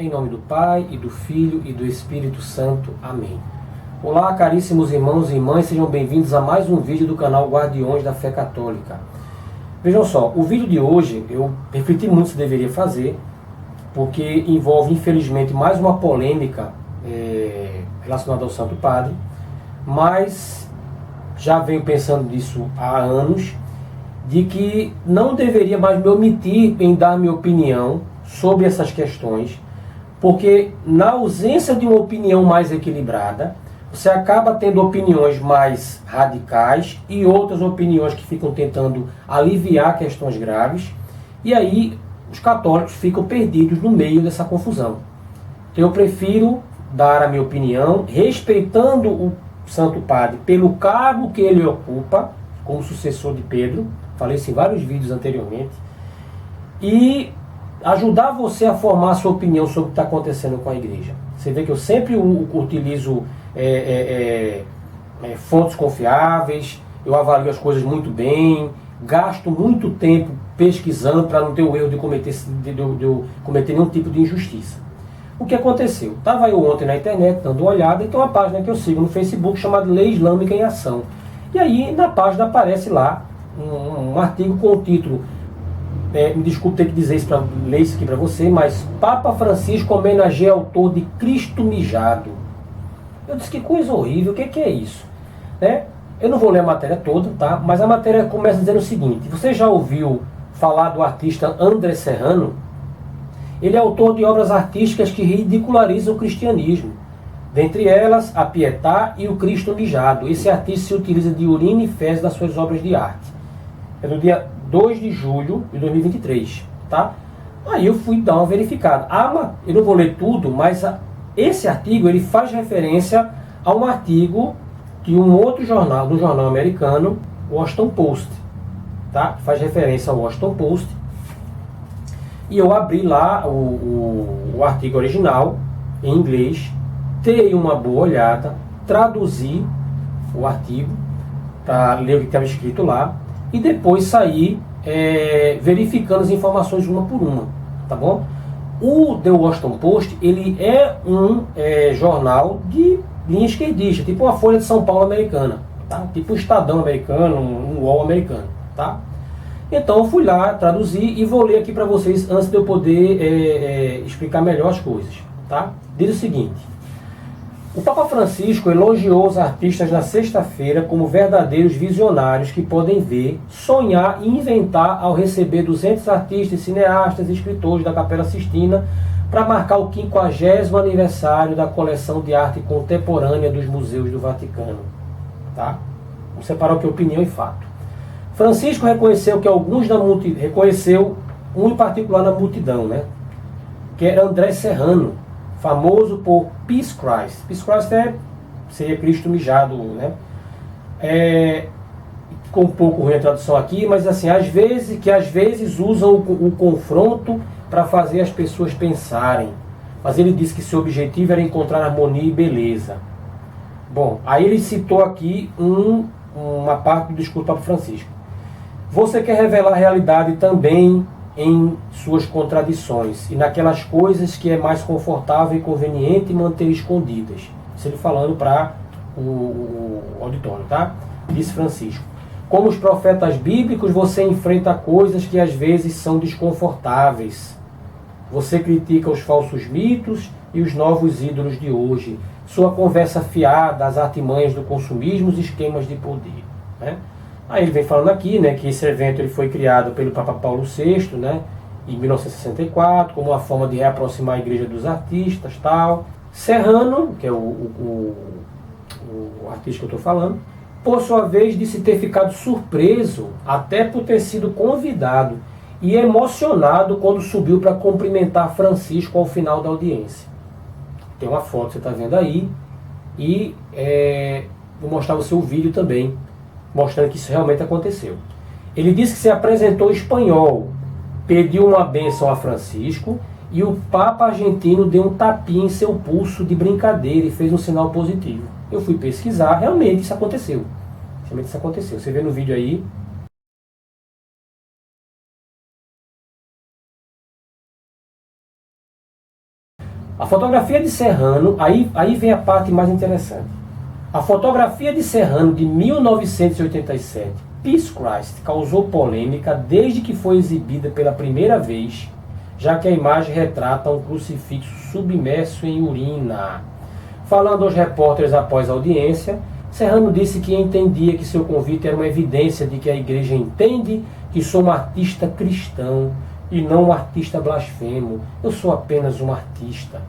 em nome do Pai, e do Filho, e do Espírito Santo. Amém. Olá, caríssimos irmãos e irmãs, sejam bem-vindos a mais um vídeo do canal Guardiões da Fé Católica. Vejam só, o vídeo de hoje eu refleti muito se deveria fazer, porque envolve, infelizmente, mais uma polêmica relacionada ao Santo Padre, mas já venho pensando nisso há anos, de que não deveria mais me omitir em dar minha opinião sobre essas questões, porque na ausência de uma opinião mais equilibrada, você acaba tendo opiniões mais radicais e outras opiniões que ficam tentando aliviar questões graves, e aí os católicos ficam perdidos no meio dessa confusão. Então eu prefiro dar a minha opinião, respeitando o Santo Padre pelo cargo que ele ocupa, como sucessor de Pedro, falei isso em vários vídeos anteriormente, e ajudar você a formar a sua opinião sobre o que está acontecendo com a igreja. Você vê que eu sempre utilizo fontes confiáveis, eu avalio as coisas muito bem, gasto muito tempo pesquisando para não ter o erro de eu cometer nenhum tipo de injustiça. O que aconteceu? Estava eu ontem na internet dando uma olhada e tem uma página que eu sigo no Facebook chamada Lei Islâmica em Ação. E aí na página aparece lá um artigo com o título, me desculpe ter que dizer isso, para ler isso aqui para você, mas Papa Francisco homenageia autor de Cristo Mijado. Eu disse, que coisa horrível, o que é isso? Eu não vou ler a matéria toda, tá? Mas a matéria começa dizendo o seguinte: você já ouviu falar do artista André Serrano? Ele é autor de obras artísticas que ridicularizam o cristianismo. Dentre elas, a Pietà e o Cristo Mijado. Esse artista se utiliza de urina e fezes das suas obras de arte. É do dia 2 de julho de 2023, tá? Aí eu fui dar uma verificada. Eu não vou ler tudo, mas esse artigo ele faz referência a um artigo de um outro jornal, do jornal americano, Washington Post, tá? Faz referência ao Washington Post. E eu abri lá o artigo original, em inglês, dei uma boa olhada, traduzi o artigo, para ler o que estava escrito lá, e depois saí verificando as informações uma por uma, tá bom? O The Washington Post, ele é um jornal de linha esquerdista, tipo uma Folha de São Paulo americana, tá? Tipo um Estadão americano, um UOL americano, tá? Então eu fui lá, traduzi e vou ler aqui para vocês antes de eu poder explicar melhor as coisas, tá? Diz o seguinte: o Papa Francisco elogiou os artistas na sexta-feira como verdadeiros visionários que podem ver, sonhar e inventar ao receber 200 artistas, cineastas e escritores da Capela Sistina para marcar o 50º aniversário da coleção de arte contemporânea dos museus do Vaticano. Tá? Vamos separar o que é opinião e fato. Francisco reconheceu que alguns da multidão, reconheceu um em particular na multidão, né? Que era André Serrano, famoso por Peace Christ. Peace Christ seria Cristo Mijado, né? Ficou um pouco ruim a tradução aqui, mas assim, às vezes usam o confronto para fazer as pessoas pensarem. Mas ele disse que seu objetivo era encontrar harmonia e beleza. Bom, aí ele citou aqui uma parte do discurso do Papa Francisco. Você quer revelar a realidade também em suas contradições e naquelas coisas que é mais confortável e conveniente manter escondidas. Isso ele falando para o auditório, tá? Disse Francisco. Como os profetas bíblicos, você enfrenta coisas que às vezes são desconfortáveis. Você critica os falsos mitos e os novos ídolos de hoje. Sua conversa fiada às artimanhas do consumismo e esquemas de poder, né? Aí ele vem falando aqui, né, que esse evento ele foi criado pelo Papa Paulo VI, né, em 1964, como uma forma de reaproximar a igreja dos artistas, tal. Serrano, que é o artista que eu estou falando, por sua vez disse ter ficado surpreso, até por ter sido convidado e emocionado quando subiu para cumprimentar Francisco ao final da audiência. Tem uma foto que você está vendo aí, e vou mostrar você o vídeo também, mostrando que isso realmente aconteceu. Ele disse que se apresentou em espanhol, pediu uma bênção a Francisco, e o Papa argentino deu um tapinha em seu pulso de brincadeira e fez um sinal positivo. Eu fui pesquisar, realmente isso aconteceu. Realmente isso aconteceu. Você vê no vídeo aí. A fotografia de Serrano, aí vem a parte mais interessante. A fotografia de Serrano de 1987, Peace Christ, causou polêmica desde que foi exibida pela primeira vez, já que a imagem retrata um crucifixo submerso em urina. Falando aos repórteres após a audiência, Serrano disse que entendia que seu convite era uma evidência de que a igreja entende que sou um artista cristão e não um artista blasfemo. Eu sou apenas um artista.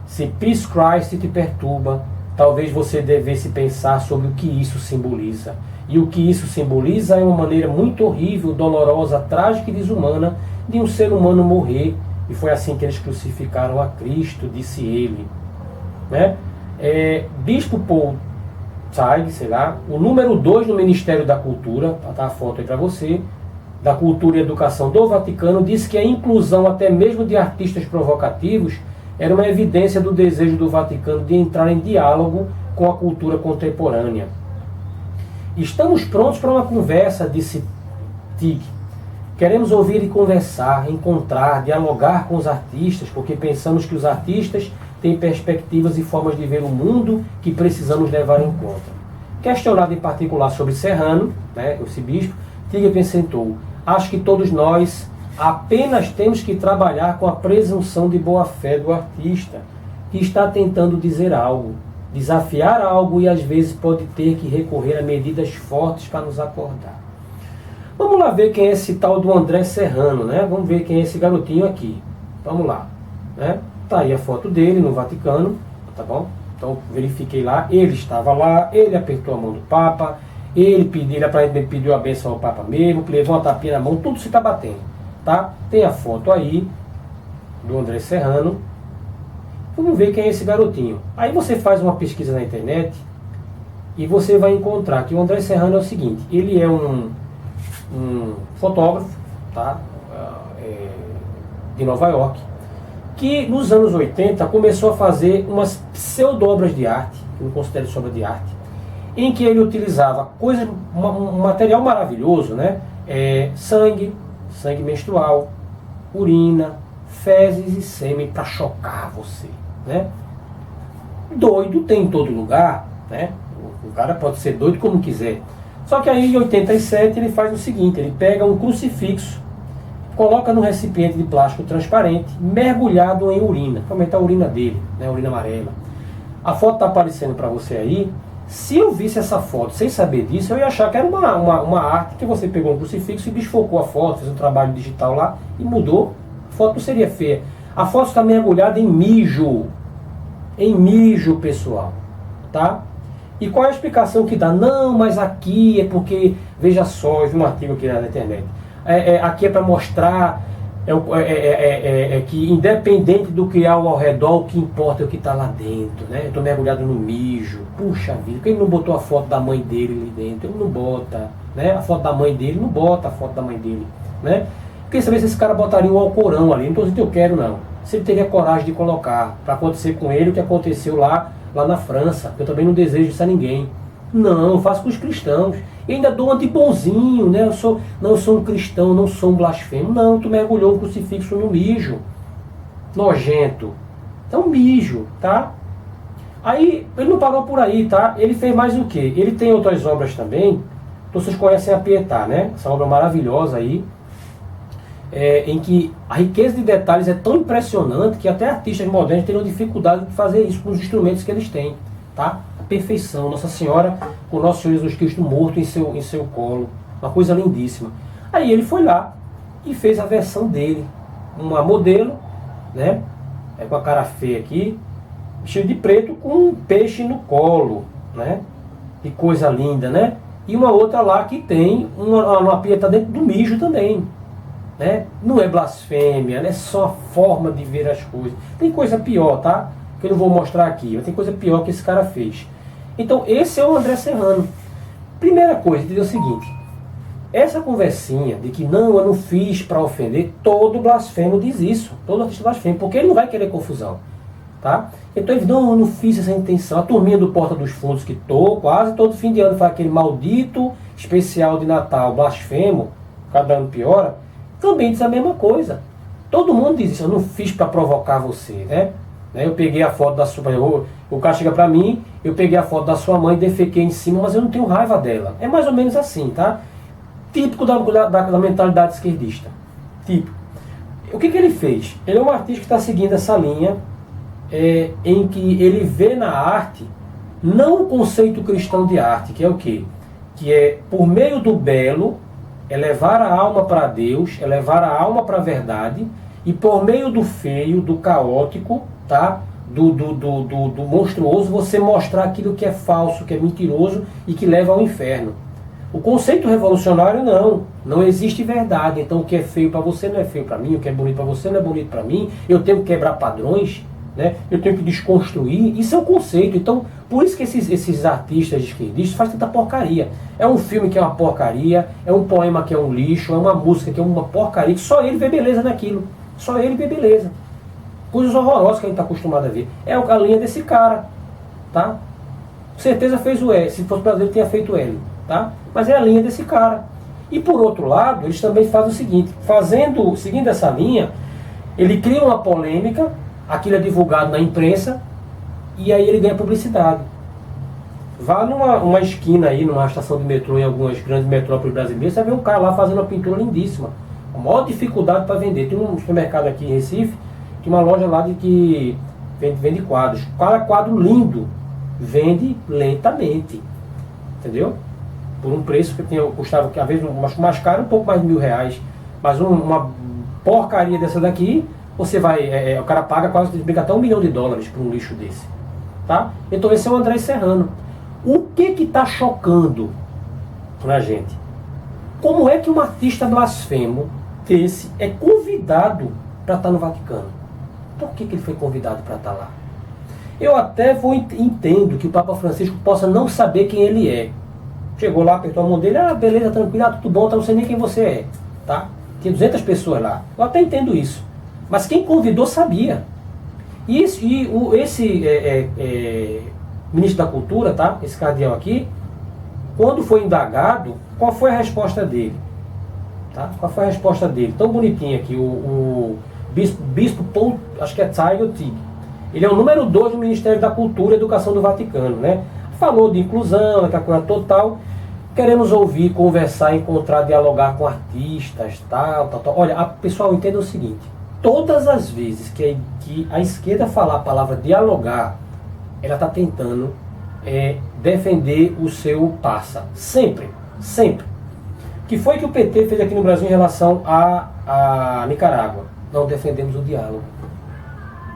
Se Peace Christ te perturba, talvez você devesse pensar sobre o que isso simboliza. E o que isso simboliza é uma maneira muito horrível, dolorosa, trágica e desumana de um ser humano morrer. E foi assim que eles crucificaram a Cristo, disse ele. Né? Bispo Paul Tsai, sei lá, o número 2 no Ministério da Cultura, tá a foto aí para você, da Cultura e Educação do Vaticano, disse que a inclusão até mesmo de artistas provocativos era uma evidência do desejo do Vaticano de entrar em diálogo com a cultura contemporânea. Estamos prontos para uma conversa, disse Tig. Queremos ouvir e conversar, encontrar, dialogar com os artistas, porque pensamos que os artistas têm perspectivas e formas de ver o mundo que precisamos levar em conta. Questionado em particular sobre Serrano, né, esse bispo, Tig acrescentou: acho que todos nós apenas temos que trabalhar com a presunção de boa-fé do artista, que está tentando dizer algo, desafiar algo e às vezes pode ter que recorrer a medidas fortes para nos acordar. Vamos lá ver quem é esse tal do André Serrano, né? Vamos ver quem é esse garotinho aqui. Vamos lá, né? Tá aí a foto dele no Vaticano, tá bom? Então verifiquei lá, ele estava lá, ele apertou a mão do Papa, ele pediu a bênção ao Papa mesmo, levou uma tapinha na mão, tudo se está batendo, tá? Tem a foto aí do André Serrano. Vamos ver quem é esse garotinho. Aí você faz uma pesquisa na internet e você vai encontrar que o André Serrano é o seguinte: ele é um fotógrafo, tá? De Nova York, que nos anos 80 começou a fazer umas pseudo-obras de arte, que eu não considero isso obra de arte, em que ele utilizava um material maravilhoso, né? Sangue menstrual, urina, fezes e sêmen para chocar você, né? Doido tem em todo lugar, né? O cara pode ser doido como quiser. Só que aí em 87 ele faz o seguinte: ele pega um crucifixo, coloca num recipiente de plástico transparente, mergulhado em urina, para aumentar a urina dele, né? Urina amarela. A foto está aparecendo para você aí. Se eu visse essa foto sem saber disso, eu ia achar que era uma arte que você pegou um crucifixo e desfocou a foto, fez um trabalho digital lá e mudou. A foto não seria feia. A foto está mergulhada em mijo. Em mijo, pessoal. Tá? E qual é a explicação que dá? Não, mas aqui é porque, veja só, eu vi um artigo aqui na internet. Aqui é para mostrar que independente do que há ao redor, o que importa é o que está lá dentro, né? Eu estou mergulhado no mijo. Puxa vida, porque ele não botou a foto da mãe dele ali dentro? Ele não bota, né? A foto da mãe dele, não bota a foto da mãe dele, né? Queria saber se esse cara botaria um Alcorão ali. Não estou dizendo que eu quero, não. Se ele teria coragem de colocar, para acontecer com ele o que aconteceu lá na França. Eu também não desejo isso a ninguém. Não, eu faço com os cristãos. E ainda dou uma de bonzinho, né? Eu sou um cristão, não sou um blasfemo. Não, tu mergulhou um crucifixo no mijo. Nojento. Então, mijo, tá? Aí, ele não parou por aí, tá? Ele fez mais o quê? Ele tem outras obras também. Então, vocês conhecem a Pietà, né? Essa obra maravilhosa aí. Em que a riqueza de detalhes é tão impressionante que até artistas modernos teriam dificuldade de fazer isso com os instrumentos que eles têm, tá? A perfeição, Nossa Senhora com Nosso Senhor Jesus Cristo morto em seu colo, uma coisa lindíssima. Aí ele foi lá e fez a versão dele, uma modelo, né? Com a cara feia aqui, vestido de preto com um peixe no colo, né? Que coisa linda, né? E uma outra lá que tem uma Pietà dentro do mijo também. Né? Não é blasfêmia, né? É só a forma de ver as coisas. Tem coisa pior, tá? Que eu não vou mostrar aqui, mas tem coisa pior que esse cara fez. Então esse é o André Serrano. Primeira coisa, dizer o seguinte: essa conversinha de que não, eu não fiz para ofender, todo blasfemo diz isso, todo artista blasfemo, porque ele não vai querer confusão, tá? Então ele diz, não, eu não fiz essa intenção. A turminha do Porta dos Fundos, que quase todo fim de ano faz aquele maldito especial de Natal blasfemo, cada ano piora, também diz a mesma coisa. Todo mundo diz isso, eu não fiz para provocar você, né? Né? Eu peguei a foto da sua mãe, o cara chega pra mim, eu peguei a foto da sua mãe, defequei em cima, mas eu não tenho raiva dela. É mais ou menos assim, tá? Típico da mentalidade esquerdista. Típico. O que ele fez? Ele é um artista que está seguindo essa linha em que ele vê na arte não o conceito cristão de arte, que é o quê? Que é, por meio do belo, é levar a alma para Deus, é levar a alma para a verdade, e por meio do feio, do caótico, tá? do monstruoso, você mostrar aquilo que é falso, que é mentiroso e que leva ao inferno. O conceito revolucionário não existe verdade. Então o que é feio para você não é feio para mim, o que é bonito para você não é bonito para mim, eu tenho que quebrar padrões, né? Eu tenho que desconstruir, isso é o conceito. Então, por isso que esses artistas esquerdistas fazem tanta porcaria. É um filme que é uma porcaria, é um poema que é um lixo, é uma música que é uma porcaria, que só ele vê beleza naquilo, só ele vê beleza. Coisas horrorosas que a gente está acostumado a ver. É a linha desse cara, tá? Com certeza fez o L, se fosse brasileiro tinha feito L, tá? Mas é a linha desse cara. E por outro lado, eles também fazem o seguinte, seguindo essa linha, ele cria uma polêmica, aquilo é divulgado na imprensa, e aí ele ganha publicidade. Vá numa esquina aí, numa estação de metrô, em algumas grandes metrópoles brasileiras, você vê um cara lá fazendo uma pintura lindíssima. A maior dificuldade para vender. Tem um supermercado aqui em Recife, tem uma loja lá que vende quadros. Cada quadro lindo vende lentamente. Entendeu? Por um preço que custava, que às vezes mais caro, um pouco mais de R$1.000. Mas uma porcaria dessa daqui, você vai, o cara paga quase, briga até $1 milhão por um lixo desse. Tá? Então esse é o André Serrano. O que está chocando na gente? Como é que um artista blasfemo desse é convidado para estar no Vaticano? Por que ele foi convidado para estar lá? Eu até entendo que o Papa Francisco possa não saber quem ele é. Chegou lá, apertou a mão dele, beleza, tranquilo, tudo bom, não sei nem quem você é. Tá? Tinha 200 pessoas lá. Eu até entendo isso. Mas quem convidou sabia. E esse ministro da Cultura, tá? Esse cardeal aqui, quando foi indagado, qual foi a resposta dele? Tá? Qual foi a resposta dele? Tão bonitinho aqui, o bispo Paul, acho que é Tiger Tig. Ele é o número 2 do Ministério da Cultura e Educação do Vaticano, né? Falou de inclusão, aquela coisa total. Queremos ouvir, conversar, encontrar, dialogar com artistas, tal. Olha, pessoal, entenda o seguinte. Todas as vezes que a esquerda falar a palavra dialogar, ela está tentando defender o seu passa. Sempre, sempre. O que foi que o PT fez aqui no Brasil em relação a Nicarágua? Não defendemos o diálogo.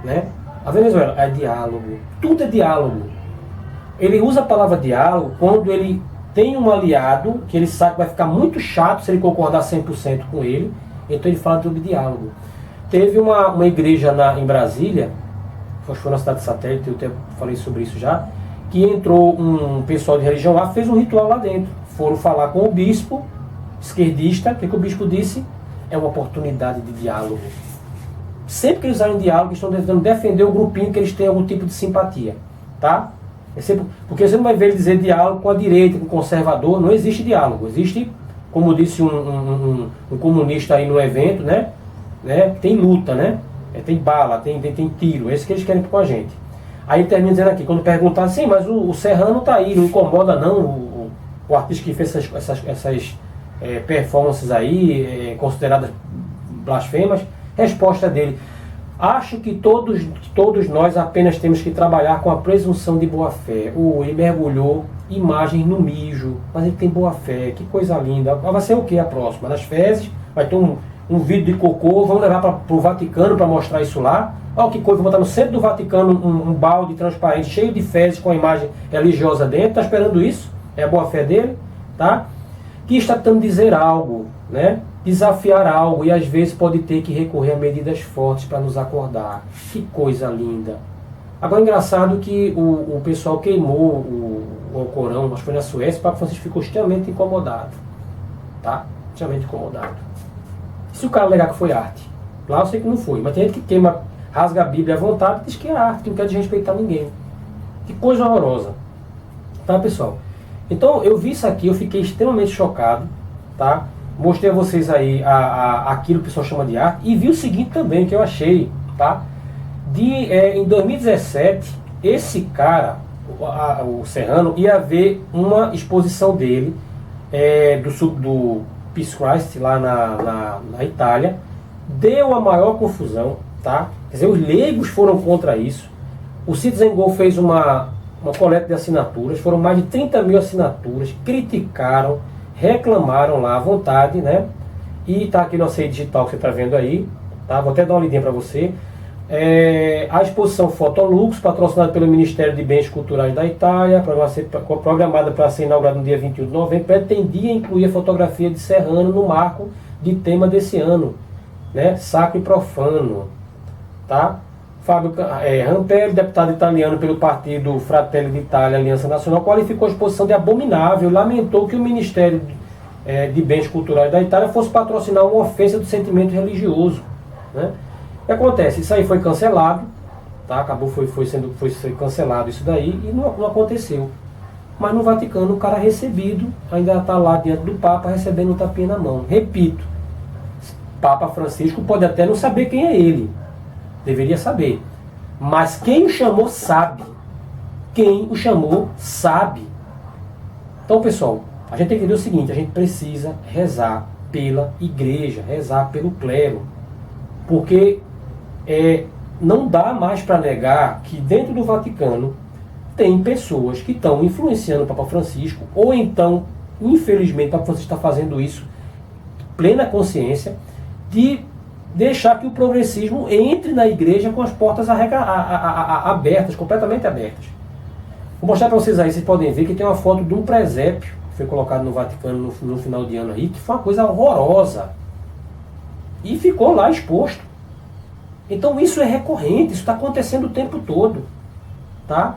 Né? A Venezuela é diálogo. Tudo é diálogo. Ele usa a palavra diálogo quando ele tem um aliado que ele sabe que vai ficar muito chato se ele concordar 100% com ele. Então ele fala sobre diálogo. Teve uma igreja em Brasília, acho que foi na cidade de Satélite, eu até falei sobre isso já, que entrou um pessoal de religião lá, fez um ritual lá dentro. Foram falar com o bispo esquerdista. O que o bispo disse? É uma oportunidade de diálogo. Sempre que eles usarem diálogo, estão tentando defender o grupinho que eles têm algum tipo de simpatia. Tá? Porque você não vai ver ele dizer diálogo com a direita, com o conservador. Não existe diálogo. Existe, como disse um comunista aí no evento, né? Tem luta, né? Tem bala, tem tiro. É isso que eles querem com a gente. Aí ele termina dizendo aqui, quando perguntar assim, mas o Serrano tá aí, não incomoda não o artista que fez essas performances aí, consideradas blasfemas. Resposta dele: acho que todos nós apenas temos que trabalhar com a presunção de boa-fé. Ele mergulhou imagens no mijo, mas ele tem boa-fé, que coisa linda. Vai ser o que a próxima? Nas fezes? Vai ter um vídeo de cocô, vamos levar para o Vaticano para mostrar isso lá. Olha que coisa, vou botar no centro do Vaticano um balde transparente, cheio de fezes com a imagem religiosa dentro. Está esperando isso? É a boa-fé dele? Tá? Que está tentando dizer algo, né? Desafiar algo, e às vezes pode ter que recorrer a medidas fortes para nos acordar. Que coisa linda. Agora, engraçado que o pessoal queimou o Corão, acho que foi na Suécia, o Papa Francisco ficou extremamente incomodado. Tá? Extremamente incomodado. Se o cara alegar que foi arte, lá eu sei que não foi, mas tem gente que queima, rasga a Bíblia à vontade e diz que é arte, que não quer desrespeitar ninguém. Que coisa horrorosa. Tá, pessoal? Então, eu vi isso aqui, eu fiquei extremamente chocado, tá? Mostrei a vocês aí aquilo que o pessoal chama de arte, e vi o seguinte também, que eu achei, tá? Em 2017, esse cara, o Serrano, ia haver uma exposição dele do Peace Christ lá na Itália. Deu a maior confusão, tá? Quer dizer, os leigos foram contra isso. O Citizen Go fez uma coleta de assinaturas, foram mais de 30 mil assinaturas, criticaram, reclamaram lá à vontade, né? E tá aqui no ACI Digital que você está vendo aí, tá? Vou até dar uma lidinha para você. A exposição Fotolux, patrocinada pelo Ministério de Bens Culturais da Itália, programada para ser inaugurada no dia 21 de novembro, pretendia incluir a fotografia de Serrano no marco de tema desse ano, né? Sacro e profano, tá? Fábio Rampelli, deputado italiano pelo partido Fratelli d'Italia, Aliança Nacional, qualificou a exposição de abominável e lamentou que o Ministério de Bens Culturais da Itália fosse patrocinar uma ofensa do sentimento religioso, né? O que acontece? Isso aí foi cancelado, tá? Acabou, foi cancelado isso daí e não aconteceu. Mas no Vaticano o cara recebido ainda está lá diante do Papa recebendo um tapinha na mão. Repito, Papa Francisco pode até não saber quem é ele, deveria saber, mas quem o chamou sabe. Quem o chamou sabe. Então, pessoal, a gente tem que entender o seguinte: a gente precisa rezar pela igreja, rezar pelo clero, porque não dá mais para negar que dentro do Vaticano tem pessoas que estão influenciando o Papa Francisco, ou então, infelizmente, o Papa Francisco está fazendo isso, plena consciência, de deixar que o progressismo entre na igreja com as portas abertas, completamente abertas. Vou mostrar para vocês aí, vocês podem ver que tem uma foto de um presépio que foi colocado no Vaticano no final de ano aí, que foi uma coisa horrorosa. E ficou lá exposto. Então isso é recorrente, isso está acontecendo o tempo todo, tá?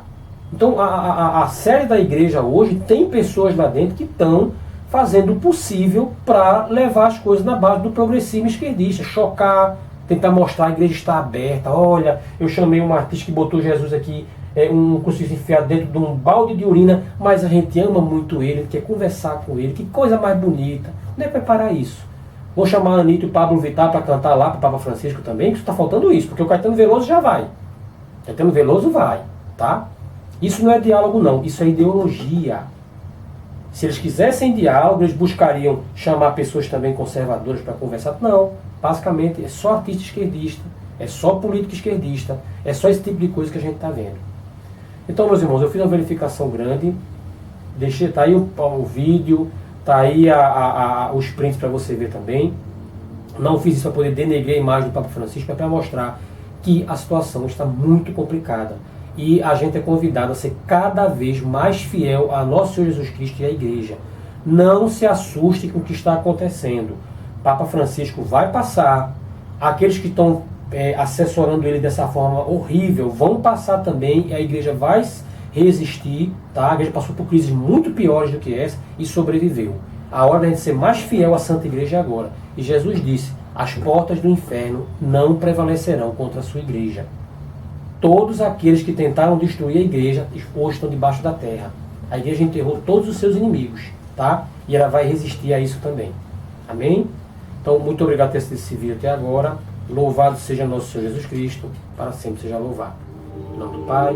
Então a sede da igreja hoje tem pessoas lá dentro que estão fazendo o possível para levar as coisas na base do progressismo esquerdista, chocar, tentar mostrar a igreja está aberta. Olha, eu chamei um artista que botou Jesus aqui, um crucifixo enfiado dentro de um balde de urina, mas a gente ama muito ele, quer conversar com ele, que coisa mais bonita. Onde é que vai parar isso? Vou chamar a Anitta e o Pablo Vittar para cantar lá para o Papa Francisco também, que está faltando isso, porque o Caetano Veloso já vai. Caetano Veloso vai, tá? Isso não é diálogo não, isso é ideologia. Se eles quisessem diálogo, eles buscariam chamar pessoas também conservadoras para conversar. Não, basicamente é só artista esquerdista, é só político esquerdista, é só esse tipo de coisa que a gente está vendo. Então, meus irmãos, eu fiz uma verificação grande, tá aí o vídeo, tá aí os prints para você ver também. Não fiz isso para poder denegrir a imagem do Papa Francisco, é para mostrar que a situação está muito complicada. E a gente é convidado a ser cada vez mais fiel a nosso Senhor Jesus Cristo e à igreja. Não se assuste com o que está acontecendo. Papa Francisco vai passar. Aqueles que estão assessorando ele dessa forma horrível vão passar também. E a igreja vai resistir. Tá? A igreja passou por crises muito piores do que essa e sobreviveu. A hora de a gente ser mais fiel à Santa Igreja é agora. E Jesus disse: as portas do inferno não prevalecerão contra a sua igreja. Todos aqueles que tentaram destruir a igreja hoje estão debaixo da terra. A igreja enterrou todos os seus inimigos, tá? E ela vai resistir a isso também. Amém? Então, muito obrigado por ter assistido esse vídeo até agora. Louvado seja nosso Senhor Jesus Cristo, para sempre seja louvado. Em nome do Pai,